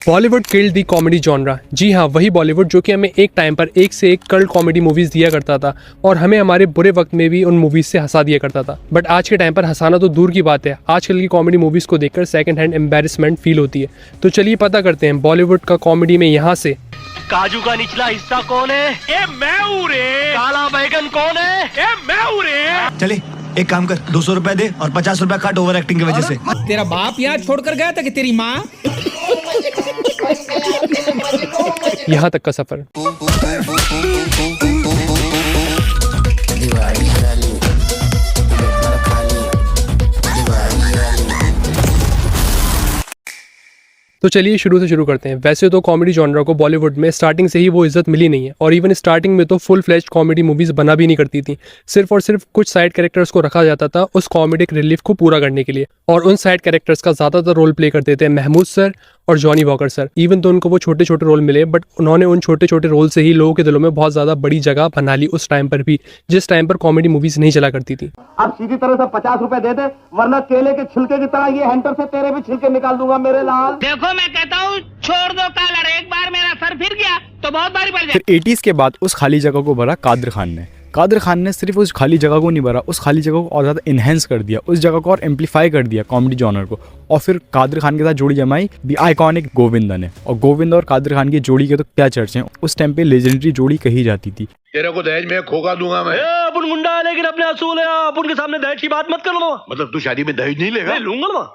Bollywood killed दी comedy genre. जी हाँ, वही बॉलीवुड जो कि हमें एक टाइम पर एक से एक कल्ट कॉमेडी मूवीज़ दिया करता था और हमें हमारे बुरे वक्त में भी उन मूवीज़ से हंसा दिया करता था। बट आज के टाइम पर हंसाना तो दूर की बात है, आजकल की कॉमेडी मूवीज़ को देखकर सेकंड हैंड एम्बेरसमेंट फील होती है। तो चलिए पता करते हैं बॉलीवुड का कॉमेडी में यहाँ से काजू का निचला हिस्सा कौन है? ए मैं हूँ रे। काला बैगन कौन है? ए मैं हूँ रे। चले एक काम कर, 200 रुपए दे और 50 रुपए काट ओवर एक्टिंग की वजह से। तेरा बाप यहाँ छोड़कर गया था कि तेरी माँ? यहाँ तक का सफर। तो चलिए शुरू से शुरू करते हैं। वैसे तो कॉमेडी जॉनरा को बॉलीवुड में स्टार्टिंग से ही वो इज्जत मिली नहीं है और इवन स्टार्टिंग में तो फुल फ्लेज्ड कॉमेडी मूवीज़ बना भी नहीं करती थी। सिर्फ और सिर्फ कुछ साइड कैरेक्टर्स को रखा जाता था उस कॉमेडिक रिलीफ को पूरा करने के लिए, और उन साइड कैरेक्टर्स का ज़्यादातर रोल प्ले करते थे महमूद सर और जॉनी वॉकर सर। इवन तो उनको वो छोटे छोटे रोल मिले, बट उन्होंने उन छोटे छोटे रोल से ही लोगों के दिलों में बहुत ज़्यादा बड़ी जगह बना ली उस टाइम पर भी, जिस टाइम पर कॉमेडी मूवीज़ नहीं चला करती थी। अब सीधी तरह से 50 रुपए दे दे, वरना केले के छिलके की तरह ये हैंटर से तेरे भी छिलके निकाल दूंगा मेरे लाल। देखो मैं कहता हूँ छोड़ दो कॉलर, एक बार मेरा सर फिर गया तो बहुत बारी पड़ जाए। फिर 80s के बाद उस खाली जगह को भरा कादर खान ने सिर्फ उस खाली जगह को नहीं भरा, उस खाली जगह को और ज़्यादा इन्हेंस कर दिया, उस जगह को और एम्पलीफाई कर दिया कॉमेडी जॉनर को। और फिर कादर खान के साथ जोड़ी जमाई दी आइकॉनिक गोविंदा ने। और गोविंदा और कादर खान की जोड़ी के तो क्या चर्चे हैं, उस टाइम पे लेजेंडरी जोड़ी कही जाती थी। तेरे को दहेज में खोखा दूंगा मैं। अपन गुंडा है लेकिन अपने असूल है, अपन के सामने दहेज की बात मत करो। मतलब तू शादी में दहेज नहीं लेगा? लूंगा ना,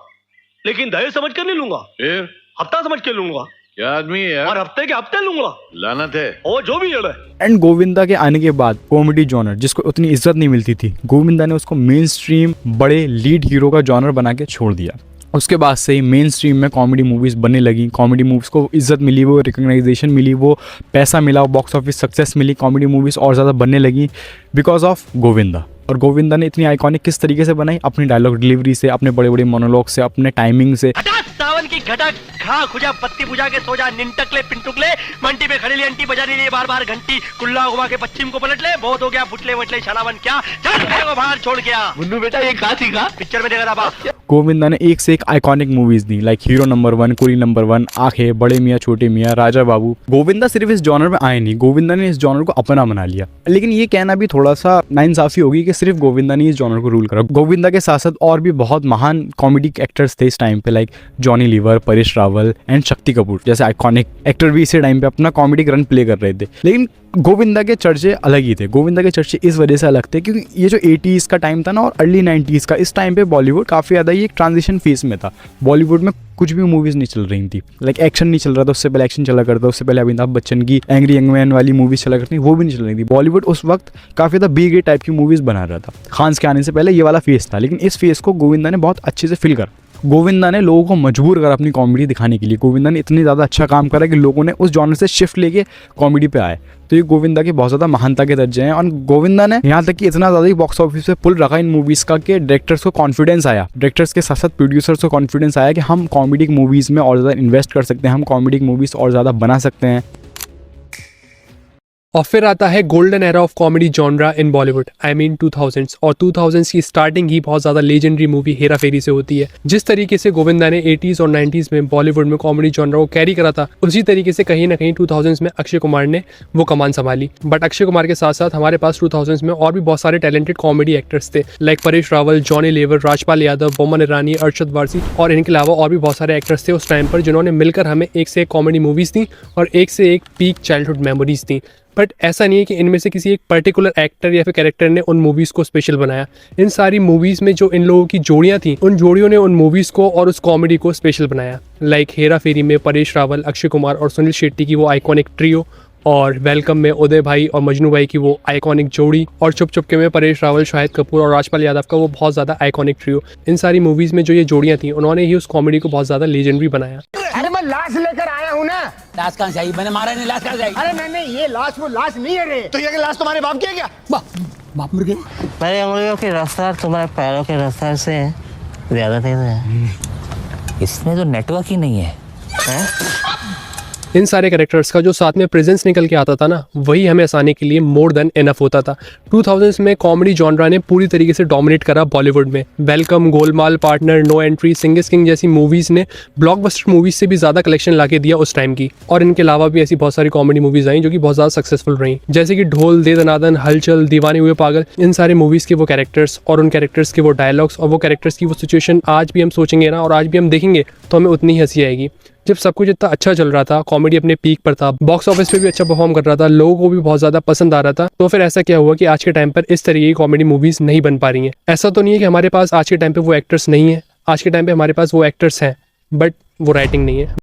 लेकिन दहेज समझ कर नहीं लूंगा, फिर हफ्ता समझ के लूंगा। क्या आदमी है यार? और हफ्ते के हफ्ते लूंगा, लानत है। और जो भी है। एंड गोविंदा के आने के बाद कॉमेडी जॉनर जिसको उतनी इज्जत नहीं मिलती थी, गोविंदा ने उसको मेन स्ट्रीम बड़े लीड हीरो का जॉनर बना के छोड़ दिया। उसके बाद से ही मेन स्ट्रीम में कॉमेडी मूवीज़ बनने लगी, कॉमेडी मूवीज़ को इज्जत मिली, वो रिकग्नाइजेशन मिली, वो पैसा मिला, बॉक्स ऑफिस सक्सेस मिली, कॉमेडी मूवीज़ और ज़्यादा बनने लगी बिकॉज ऑफ गोविंदा। और गोविंदा ने इतनी आइकॉनिक किस तरीके से बनाई? अपनी डायलॉग डिलीवरी से, अपने बड़े बड़े मोनोलॉग से, अपने टाइमिंग से। सावन की घटा खा खुजा पत्ती पूजा के सो जा, निंटकले पिंटुकले मंटी पे खड़ी ली अंटी बजा रही बार बार घंटी, कुल्ला घुमा के पश्चिम को पलट ले, बहुत हो गया बुटले वटले छलावन क्या, चल तेरे को बाहर छोड़ गया। मुन्नू बेटा ये कहाँ सीखा? पिक्चर में देखा था बाप। गोविंदा ने एक से एक आइकॉनिक मूवीज दी, लाइक हीरो नंबर 1, कुली नंबर 1, आंखें, बड़े मियाँ छोटे मियाँ, राजा बाबू। गोविंदा सिर्फ इस जॉनर में आए नहीं, गोविंदा ने इस जॉनर को अपना बना लिया। लेकिन ये कहना भी थोड़ा सा नाइंसाफी होगी कि सिर्फ गोविंदा ने इस जॉनर को रूल करा। गोविंदा के साथ साथ और भी बहुत महान कॉमेडी एक्टर्स थे इस टाइम पे, लाइक जॉनी लीवर, परेश रावल एंड शक्ति कपूर जैसे आइकॉनिक एक्टर भी इसी टाइम पे अपना कॉमेडिक रन प्ले कर रहे थे। लेकिन गोविंदा के चर्चे अलग ही थे। गोविंदा के चर्चे इस वजह से अलग थे क्योंकि ये जो 80s का टाइम था ना और अर्ली 90s का, इस टाइम पे बॉलीवुड काफ़ी ज़्यादा ही एक ट्रांजिशन फेज में था। बॉलीवुड में कुछ भी मूवीज़ नहीं चल रही थी, लाइक एक्शन नहीं चल रहा था, उससे पहले एक्शन चला करता, उससे पहले अमिताभ बच्चन की एंग्री यंग मैन वाली मूवीज़ चला करती, वो भी नहीं चल रही थी। बॉलीवुड उस वक्त काफ़ी ज़्यादा बी ग्रेड टाइप की मूवीज़ बना रहा था। खान्स के आने से पहले ये वाला फेज था, लेकिन इस फेज को गोविंदा ने बहुत अच्छे से फिल करा। गोविंदा ने लोगों को मजबूर करा अपनी कॉमेडी दिखाने के लिए। गोविंदा ने इतनी ज़्यादा अच्छा काम करा कि लोगों ने उस जॉनर से शिफ्ट लेके कॉमेडी पे आए। तो ये गोविंदा की बहुत ज़्यादा महानता के दर्जे हैं। और गोविंदा ने यहाँ तक कि इतना ज़्यादा ही बॉक्स ऑफिस पे पुल रखा इन मूवीज़ का कि डायरेक्टर्स को कॉन्फिडेंस आया, डायरेक्टर्स के साथ साथ प्रोड्यूसर्स को कॉन्फिडेंस आया कि हम कॉमेडी मूवीज़ में और ज़्यादा इन्वेस्ट कर सकते हैं, हम कॉमेडी मूवीज़ और ज़्यादा बना सकते हैं। और फिर आता है golden era of comedy genre in Bollywood, I mean 2000s। और 2000s की स्टार्टिंग ही बहुत ज़्यादा लेजेंडरी मूवी हेरा फेरी से होती है। जिस तरीके से गोविंदा ने 80s और 90s में बॉलीवुड में कॉमेडी जॉनरा को कैरी करा था, उसी तरीके से कहीं ना कहीं 2000s में अक्षय कुमार ने वो कमान संभाली। बट अक्षय कुमार के साथ साथ हमारे पास 2000s में और भी बहुत सारे टैलेंटेड कॉमेडी एक्टर्स थे, लाइक परेश रावल, जॉनी लीवर, राजपाल यादव, बोमन ईरानी, अरशद वारसी, और इनके अलावा और भी बहुत सारे एक्टर्स थे उस टाइम पर जिन्होंने मिलकर हमें एक से एक कॉमेडी मूवीज़ दी और एक से एक peak childhood memories the. But ऐसा नहीं है कि इनमें से किसी एक पर्टिकुलर एक्टर या फिर कैरेक्टर ने उन मूवीज़ को स्पेशल बनाया। इन सारी मूवीज़ में जो इन लोगों की जोड़ियाँ थी, उन जोड़ियों ने उन मूवीज़ को और उस कॉमेडी को स्पेशल बनाया। लाइक हेरा फेरी में परेश रावल, अक्षय कुमार और सुनील शेट्टी की वो आइकॉनिक ट्रियो, और वेलकम में उदय भाई और मजनू भाई की वो आइकॉनिक जोड़ी, और चुप चुपके में परेश रावल, शाहिद कपूर और राजपाल यादव का वो बहुत ज़्यादा आइकॉनिक ट्रियो। इन सारी मूवीज़ में जो ये जोड़ियाँ थी, उन्होंने ही उस कॉमेडी को बहुत ज़्यादा लेजेंडरी बनाया। अरे मैं लाश लेकर आया हूँ ना। लाश कहाँ से आई? मैंने मारा नहीं, लाश कहाँ से आई? अरे नहीं, ये लाश वो लाश नहीं है रे। तो ये लाश तुम्हारे बाप की है क्या? बाप मर गए। मेरी उंगलियों की रफ्तार तुम्हारे पैरों की रफ्तार से ज्यादा तेज है। इसमें तो नेटवर्क ही नहीं है। इन सारे कैरेक्टर्स का जो साथ में प्रेजेंस निकल के आता था ना, वही हमें हंसाने के लिए मोर देन इनफ होता था। 2000s में कॉमेडी जॉनरा ने पूरी तरीके से डोमिनेट करा बॉलीवुड में। Welcome, Golmaal, Partner, No Entry, Singh is King जैसी मूवीज ने ब्लॉकबस्टर मूवीज से भी ज्यादा कलेक्शन लाके दिया उस टाइम की। और इनके अलावा भी ऐसी बहुत सारी कॉमेडी मूवीज आई जो कि बहुत ज्यादा सक्सेसफुल रही, जैसे कि ढोल, दे दनादन, हलचल, दीवाने हुए पागल। इन सारे मूवीज के वो कैरेक्टर्स और उन कैरेक्टर्स के वो डायलॉग्स और वो कैरेक्टर्स की वो सिचुएशन आज भी हम सोचेंगे ना, और आज भी हम देखेंगे तो हमें उतनी ही हंसी आएगी। जब सब कुछ इतना अच्छा चल रहा था, कॉमेडी अपने पीक पर था, बॉक्स ऑफिस पे भी अच्छा परफॉर्म कर रहा था, लोगों को भी बहुत ज़्यादा पसंद आ रहा था, तो फिर ऐसा क्या हुआ कि आज के टाइम पर इस तरीके की कॉमेडी मूवीज़ नहीं बन पा रही हैं। ऐसा तो नहीं है कि हमारे पास आज के टाइम पे वो एक्टर्स नहीं है, आज के टाइम पे हमारे पास वो एक्टर्स हैं, बट वो राइटिंग नहीं है।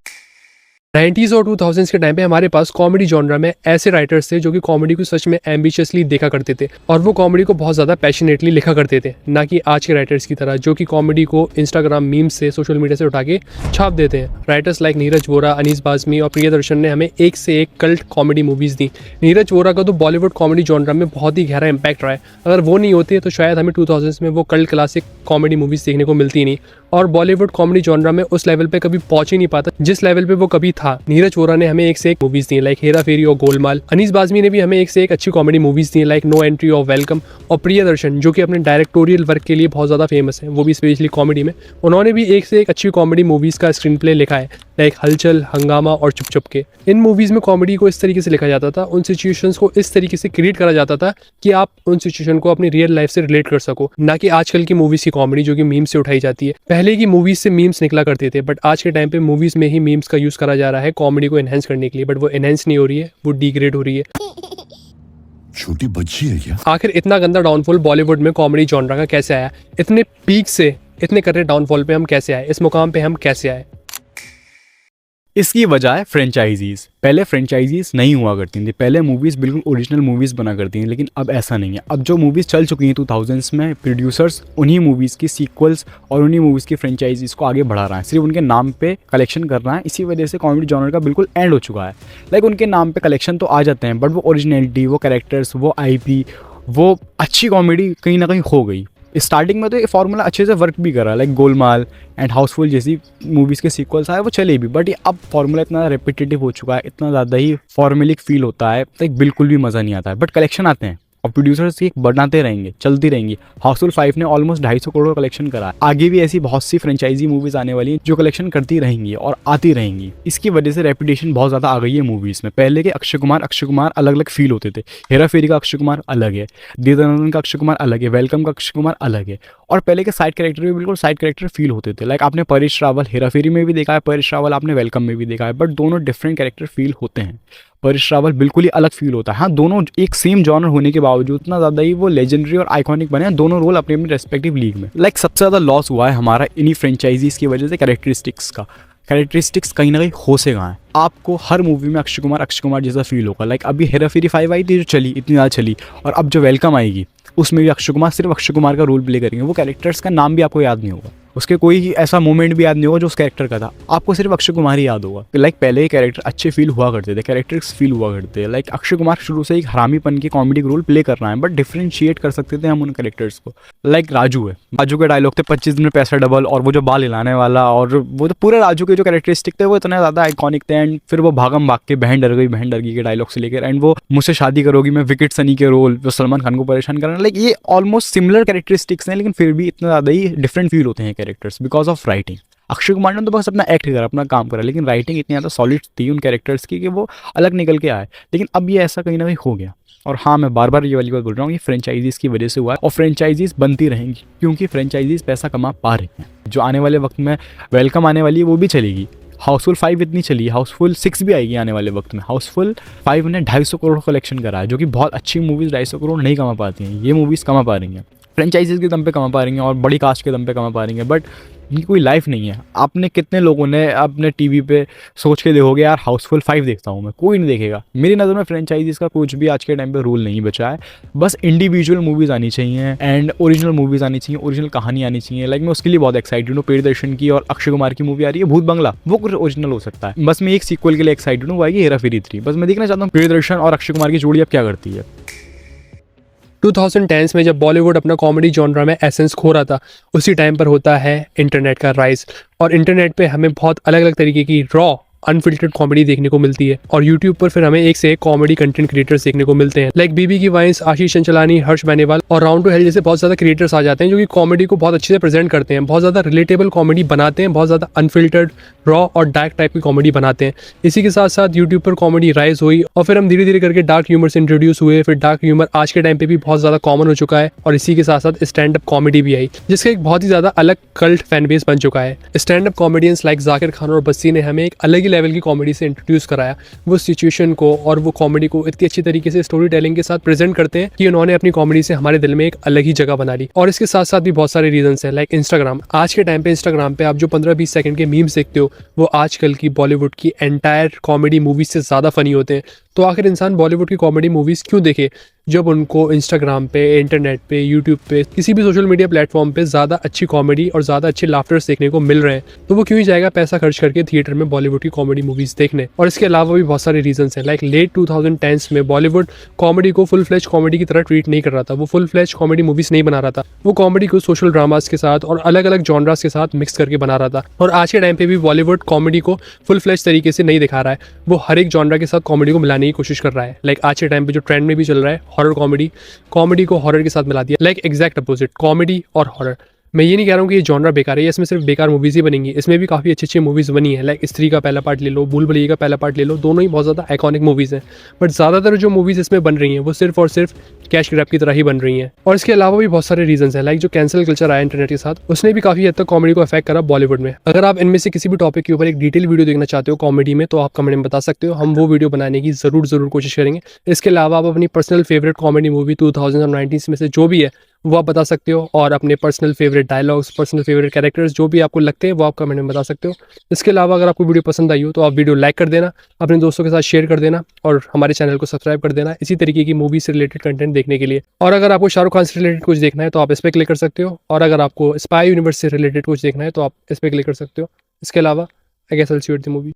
90s और 2000s के टाइम पे हमारे पास कॉमेडी जॉनरा में ऐसे राइटर्स थे जो कि कॉमेडी को सच में एम्बिशियसली देखा करते थे और वो कॉमेडी को बहुत ज़्यादा पैशनेटली लिखा करते थे, ना कि आज के राइटर्स की तरह जो कि कॉमेडी को इंस्टाग्राम मीम्स से, सोशल मीडिया से उठा के छाप देते हैं। राइटर्स लाइक नीरज वोरा, अनीस बाज़मी और प्रियदर्शन ने हमें एक से एक कल्ट कॉमेडी मूवीज़ दी। नीरज वोरा का तो बॉलीवुड कॉमेडी जॉनरा में बहुत ही गहरा इंपैक्ट रहा है। अगर वो नहीं होते तो शायद हमें 2000s में वो कल्ट क्लासिक कॉमेडी मूवीज़ देखने को मिलती नहीं, और बॉलीवुड कॉमेडी जॉनरा में उस लेवल पे कभी पहुंच ही नहीं पाता जिस लेवल पे वो कभी था। नीरज वोरा ने हमें एक से एक मूवीज दी लाइक हेरा फेरी और गोलमाल। अनीस बाज़मी ने भी हमें एक से एक अच्छी कॉमेडी मूवीज दी लाइक नो एंट्री और वेलकम। और प्रियदर्शन जो कि अपने डायरेक्टोरियल वर्क के लिए बहुत ज़्यादा फेमस है, वो भी स्पेशली कॉमेडी में, उन्होंने भी एक से एक अच्छी कॉमेडी मूवीज़ का स्क्रीन प्ले लिखा है लाइक हलचल, हंगामा और चुप चुप के। इन मूवीज़ में कॉमेडी को इस तरीके से लिखा जाता था, उन सिचुएशंस को इस तरीके से क्रिएट करा जाता था कि आप उन सिचुएशन को अपनी रियल लाइफ से रिलेट कर सको, ना कि आजकल की मूवीज़ की कॉमेडी जो कि मीम्स से उठाई जाती है। पहले की मूवीज़ से मीम्स निकला करते थे, बट आज के टाइम पे मूवीज़ में ही मीम्स का यूज़ करा जा रहा है कॉमेडी को एनहेंस करने के लिए, बट वो एनहेंस नहीं हो रही है, वो डिग्रेड हो रही है। छोटी बच्ची है क्या? आखिर इतना गंदा डाउनफॉल बॉलीवुड में कॉमेडी जॉनरा का कैसे आया? इतने पीक से इतने करे डाउनफॉल पे हम कैसे आए? इस मुकाम पे हम कैसे आए? इसकी वजह है फ्रेंचाइजीज़। पहले फ्रेंचाइजीज़ नहीं हुआ करती थी, पहले मूवीज़ बिल्कुल ओरिजिनल मूवीज़ बना करती थी, लेकिन अब ऐसा नहीं है। अब जो मूवीज़ चल चुकी हैं 2000s में, प्रोड्यूसर्स उन्हीं मूवीज़ की सीक्वल्स और उन्हीं मूवीज़ की फ्रेंचाइजीज़ को आगे बढ़ा रहा है, सिर्फ उनके नाम पे कलेक्शन कर रहा है। इसी वजह से कॉमेडी जॉनर का बिल्कुल एंड हो चुका है। लाइक उनके नाम पे कलेक्शन तो आ जाते हैं, बट वो ओरिजिनलिटी, वो कैरेक्टर्स, वो IP, वो अच्छी कॉमेडी कहीं ना कहीं खो गई। स्टार्टिंग में तो ये फार्मूला अच्छे से वर्क भी कर रहा है, लाइक गोलमाल एंड हाउसफुल जैसी मूवीज़ के सीक्वल्स आए वो चले भी, बट ये अब फार्मूला इतना रेपिटेटिव हो चुका है, इतना ज़्यादा ही फॉर्मेलिक फील होता है, लाइक बिल्कुल भी मज़ा नहीं आता है। बट कलेक्शन आते हैं और प्रोड्यूसर्स ये बनाते रहेंगे, चलती रहेंगी। हाउसफुल 5 ने ऑलमोस्ट 250 करोड़ कलेक्शन करा है। आगे भी ऐसी बहुत सी फ्रेंचाइजी मूवीज़ आने वाली हैं जो कलेक्शन करती रहेंगी और आती रहेंगी। इसकी वजह से रेपुटेशन बहुत ज़्यादा आ गई है मूवीज़ में। पहले के अक्षय कुमार अलग अलग फील होते थे। हेरा फेरी का अक्षय कुमार अलग है, दे दनादन का अक्षय कुमार अलग है, वेलकम का अक्षय कुमार अलग है, और पहले के साइड कैरेक्टर भी बिल्कुल साइड कैरेक्टर फील होते थे। लाइक आपने परेश रावल हेरा फेरी में भी देखा है, परेश रावल आपने वेलकम में भी देखा है, बट दोनों डिफरेंट कैरेक्टर फील होते हैं। परेश रावल बिल्कुल ही अलग फील होता है। हाँ, दोनों एक सेम जॉनर होने के बावजूद इतना ज़्यादा ही वो लेजेंडरी और आइकॉनिक बने हैं, दोनों रोल अपनी अपनी रेस्पेक्टिव लीग में। लाइक सबसे ज़्यादा लॉस हुआ है हमारा इन्हीं फ्रेंचाइजीज़ की वजह से कैरेक्टरिस्टिक्स का। कैरेक्टरिस्टिक्स कहीं ना कहीं हो से कहाँ है। आपको हर मूवी में अक्षय कुमार जैसा फील होगा। लाइक अभी हेरा फेरी 5 आई थी जो चली, इतनी ज़्यादा चली, और अब जो वेलकम आएगी उसमें भी सिर्फ अक्षय कुमार का रोल प्ले करेंगे। वो कैरेक्टर्स का नाम भी आपको याद नहीं होगा, उसके कोई ऐसा मोमेंट भी याद नहीं होगा जो उस कैरेक्टर का था, आपको सिर्फ अक्षय कुमार ही याद होगा। लाइक पहले ही कैरेक्टर अच्छे फील हुआ करते थे, कैरेक्टर्स फील हुआ करते थे। लाइक अक्षय कुमार शुरू से एक हरामीपन की कॉमेडी रोल प्ले कर रहा है, बट डिफरेंशिएट कर सकते थे हम उन कैरेक्टर्स को। लाइक राजू है, राजू के डायलॉग थे 25 दिन में पैसा डबल, और वो जो बाल हिलाने वाला, और वो तो पूरे राजू के जो कैरेक्टरिस्टिक थे वो इतने ज़्यादा आइकॉनिक थे। एंड फिर वो भागम भाग के बहन डर गई के डायलॉग से लेकर, एंड वो मुझसे शादी करोगी में विकेट सनी के रोल जो सलमान खान को परेशान करना। लाइक ये ऑलमोस्ट सिमिलर कैरेक्टरिस्टिक्स हैं, लेकिन फिर भी इतना ज़्यादा ही डिफरेंट फील होते हैं characters because of writing. Akshay Kumar ने तो बस अपना एक्ट करा, अपना काम करा, लेकिन राइटिंग इतनी ज़्यादा सॉलिड थी उन कैरेक्टर्स की कि वो अलग निकल के आए। लेकिन अब ये ऐसा कहीं ना कहीं हो गया। और हाँ, मैं बार बार ये वाली बात बोल रहा हूँ, ये फ्रेंचाइजीज़ की वजह से हुआ है, और फ्रेंचाइजीज़ बनती रहेंगी क्योंकि फ्रेंचाइजीज़ पैसा कमा पा रही हैं। जो आने वाले वक्त में वेलकम आने वाली है वो भी चलेगी। हाउसफुल 5 इतनी चली, हाउसफुल 6 भी आएगी आने वाले वक्त में। हाउसफुल 5 ने 250 करोड़ कलेक्शन करा है, जो कि बहुत अच्छी मूवीज़ 250 करोड़ नहीं कमा पाती हैं। ये मूवीज़ कमा पा रही हैं, फ्रेंचाइजीज़ के दम पे कमा पा रही हैं और बड़ी कास्ट के दम पे कमा पा रही हैं, बट इनकी कोई लाइफ नहीं है। आपने कितने लोगों ने अपने टीवी पे सोच के देखोगे यार हाउसफुल 5 देखता हूँ मैं, कोई नहीं देखेगा। मेरी नज़र में फ्रेंचाइजीज़ का कुछ भी आज के टाइम पे रूल नहीं बचा है। बस इंडिविजुअल मूवीज़ आनी चाहिए एंड ओरिजिनल मूवीज़ आनी चाहिए, ओरिजिनल कहानी आनी चाहिए। लाइक मैं उसके लिए बहुत एक्साइटेड हूँ। प्रियदर्शन की और अक्षय कुमार की मूवी आ रही है भूत बंगला, वो कुछ ओरिजिनल हो सकता है। बस मैं एक सीक्वल के लिए एक्साइटेड हूँ, वो आएगी हेरा फेरी 3। बस मैं देखना चाहता हूँ प्रियदर्शन और अक्षय कुमार की जोड़ी अब क्या करती है। 2010s में जब बॉलीवुड अपना कॉमेडी जॉनरा में एसेंस खो रहा था, उसी टाइम पर होता है इंटरनेट का राइज। और इंटरनेट पे हमें बहुत अलग अलग तरीके की रॉ अनफिल्टर्ड कॉमेडी देखने को मिलती है, और यूट्यूब पर फिर हमें एक से एक कॉमेडी कंटेंट क्रिएटर्स देखने को मिलते हैं, लाइक बीबी की वाइंस, आशीष चंचलानी, हर्ष बेनीवाल और राउंड टू हेल जैसे बहुत ज़्यादा क्रिएटर्स आ जाते हैं जो कि कॉमेडी को बहुत अच्छे से प्रेजेंट करते हैं, बहुत ज़्यादा रिलेटेबल कॉमेडी बनाते हैं, बहुत ज़्यादा अनफिल्टर्ड, रॉ और डार्क टाइप की कॉमेडी बनाते हैं। इसी के साथ साथ यूट्यूब पर कॉमेडी राइज हुई और फिर हम धीरे धीरे करके डार्क ह्यूमर से इंट्रोड्यूस हुए। फिर डार्क ह्यूमर आज के टाइम पे भी बहुत ज़्यादा कॉमन हो चुका है, और इसी के साथ साथ स्टैंड अप कॉमेडी भी आई, जिसका एक बहुत ही ज़्यादा अलग कल्ट फैन बेस बन चुका है। Stand up comedians like Zakir Khan और बस्सी ने हमें एक अलग ही लेवल की कॉमेडी से इंट्रोड्यूस कराया। वो सिचुएशन को और वो कॉमेडी को इतनी अच्छी तरीके से स्टोरी टेलिंग के साथ प्रेजेंट करते हैं कि उन्होंने अपनी कॉमेडी से हमारे दिल में एक अलग ही जगह बना ली। और इसके साथ साथ भी बहुत सारे रीजंस हैं, लाइक इंस्टाग्राम। आज के टाइम पे इंस्टाग्राम पे आप जो 15-20 सेकंड के मीम्स देखते हो वो आजकल की बॉलीवुड की एंटायर कॉमेडी मूवीज से ज़्यादा फनी होते हैं। तो आखिर इंसान बॉलीवुड की कॉमेडी मूवीज़ क्यों देखे जब उनको इंस्टाग्राम पे, इंटरनेट पे, यूट्यूब पे, किसी भी सोशल मीडिया प्लेटफॉर्म पे ज़्यादा अच्छी कॉमेडी और ज़्यादा अच्छे लाफ्टर्स देखने को मिल रहे हैं, तो वो क्यों ही जाएगा पैसा खर्च करके थिएटर में बॉलीवुड की कॉमेडी मूवीज़ देखने। और इसके अलावा भी बहुत सारे रीजंस हैं, लाइक लेट 2010s में बॉलीवुड कॉमेडी को फुल फ्लेज कॉमेडी की तरह ट्रीट नहीं कर रहा था, वो फुल फ्लेज कॉमेडी मूवीज़ नहीं बना रहा था, वो कॉमेडी को सोशल ड्रामास के साथ और अलग अलग जॉनरास के साथ मिक्स करके बना रहा था। और आज के टाइम पे भी बॉलीवुड कॉमेडी को फुल फ्लेज तरीके से नहीं दिखा रहा है, वो हर एक जॉनरा के साथ कॉमेडी को मिलाने की कोशिश कर रहा है। लाइक आज के टाइम पे जो ट्रेंड में भी चल रहा है हॉरर कॉमेडी को हॉरर के साथ मिला दिया, लाइक एग्जैक्ट अपोजिट, कॉमेडी और हॉरर। मैं ये नहीं कह रहा हूँ कि ये जॉनरा बेकार है, इसमें सिर्फ बेकार मूवीज़ ही बनेंगी, इसमें भी काफ़ी अच्छी अच्छी मूवीज़ बनी है, लाइक स्त्री का पहला पार्ट ले लो, भूल भुलैया का पहला पार्ट ले लो, दोनों ही बहुत ज़्यादा आइकॉनिक मूवीज़ हैं। बट ज़्यादातर जो मूवीज़ इसमें बन रही हैं वो सिर्फ और सिर्फ कैश ग्रैब की तरह ही बन रही हैं। और इसके अलावा भी बहुत सारे रीजंस हैं, लाइक जो कैंसिल कल्चर आया इंटरनेट के साथ, उसने भी काफ़ी हद तक कॉमेडी को अफेक्ट करा बॉलीवुड में। अगर आप इनमें से किसी भी टॉपिक के ऊपर एक डिटेल वीडियो देखना चाहते हो कॉमेडी में, तो आप कमेंट में बता सकते हो, हम वो वीडियो बनाने की ज़रूर कोशिश करेंगे। इसके अलावा आप अपनी पर्सनल फेवरेट कॉमेडी मूवी 2019 में से जो भी है वो आप बता सकते हो, और अपने personal favourite dialogues, personal favourite characters जो भी आपको लगते हैं वो आप कमेंट में बता सकते हो। इसके अलावा अगर आपको वीडियो पसंद आई हो तो आप वीडियो लाइक कर देना, अपने दोस्तों के साथ शेयर कर देना, और हमारे चैनल को सब्सक्राइब कर देना इसी तरीके की मूवी से रिलेटेड कंटेंट देखने के लिए। और अगर आपको शाहरुख खान से रिलेटेड कुछ देखना है तो आप इस पर क्लिक कर सकते हो, और अगर आपको स्पाई यूनिवर्स से रिलेटेड कुछ देखना है तो आप इस पर क्लिक कर सकते हो। इसके अलावा I guess I will see you at the movie.